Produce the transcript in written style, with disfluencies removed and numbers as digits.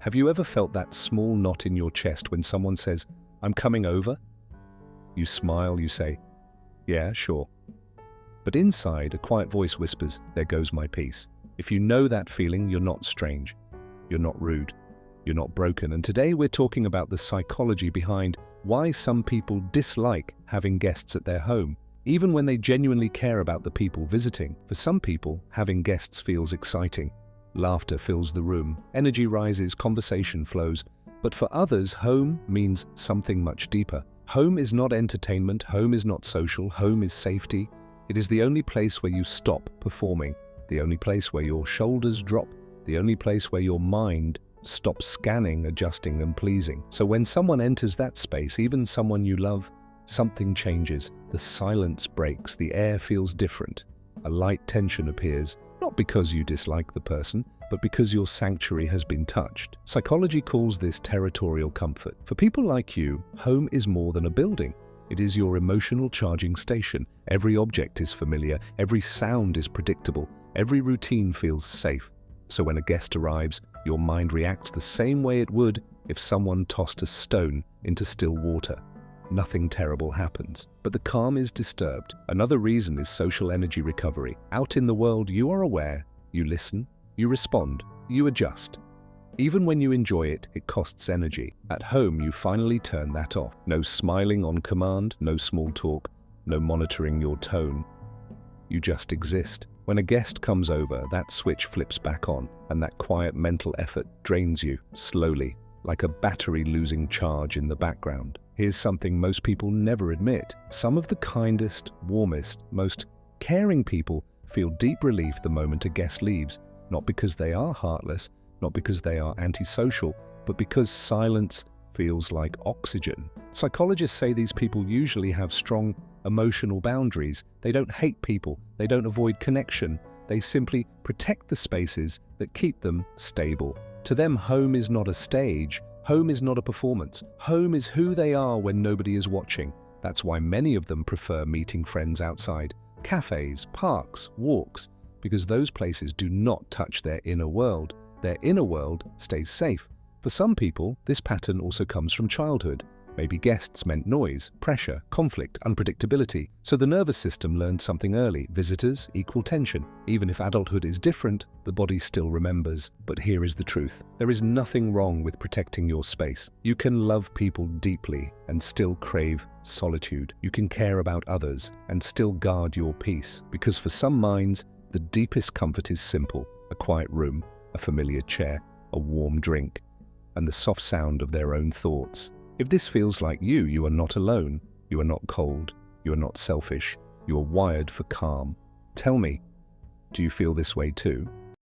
Have you ever felt that small knot in your chest when someone says, "I'm coming over"? You smile, you say, "Yeah, sure." But inside, a quiet voice whispers, "There goes my peace." If you know that feeling, you're not strange. You're not rude. You're not broken. And today we're talking about the psychology behind why some people dislike having guests at their home, even when they genuinely care about the people visiting. For some people, having guests feels exciting. Laughter fills the room, energy rises, conversation flows. But for others, home means something much deeper. Home is not entertainment, home is not social, home is safety. It is the only place where you stop performing, the only place where your shoulders drop, the only place where your mind stops scanning, adjusting, and pleasing. So when someone enters that space, even someone you love, something changes. The silence breaks, the air feels different. A light tension appears, not because you dislike the person, but because your sanctuary has been touched. Psychology calls this territorial comfort. For people like you, home is more than a building. It is your emotional charging station. Every object is familiar, every sound is predictable, every routine feels safe. So when a guest arrives, your mind reacts the same way it would if someone tossed a stone into still water. Nothing terrible happens, but the calm is disturbed. Another reason is social energy recovery. Out in the world, you are aware, you listen, you respond, you adjust. Even when you enjoy it, it costs energy. At home, you finally turn that off. No smiling on command, no small talk, no monitoring your tone. You just exist. When a guest comes over, that switch flips back on, and that quiet mental effort drains you slowly, like a battery losing charge in the background. Here's something most people never admit. Some of the kindest, warmest, most caring people feel deep relief the moment a guest leaves, not because they are heartless, not because they are antisocial, but because silence feels like oxygen. Psychologists say these people usually have strong emotional boundaries. They don't hate people, they don't avoid connection, they simply protect the spaces that keep them stable. To them, home is not a stage. Home is not a performance. Home is who they are when nobody is watching. That's why many of them prefer meeting friends outside, cafes, parks, walks, because those places do not touch their inner world. Their inner world stays safe. For some people, this pattern also comes from childhood. Maybe guests meant noise, pressure, conflict, unpredictability. So the nervous system learned something early. Visitors equal tension. Even if adulthood is different, the body still remembers. But here is the truth. There is nothing wrong with protecting your space. You can love people deeply and still crave solitude. You can care about others and still guard your peace. Because for some minds, the deepest comfort is simple. A quiet room, a familiar chair, a warm drink, and the soft sound of their own thoughts. If this feels like you, you are not alone. You are not cold. You are not selfish. You are wired for calm. Tell me, do you feel this way too?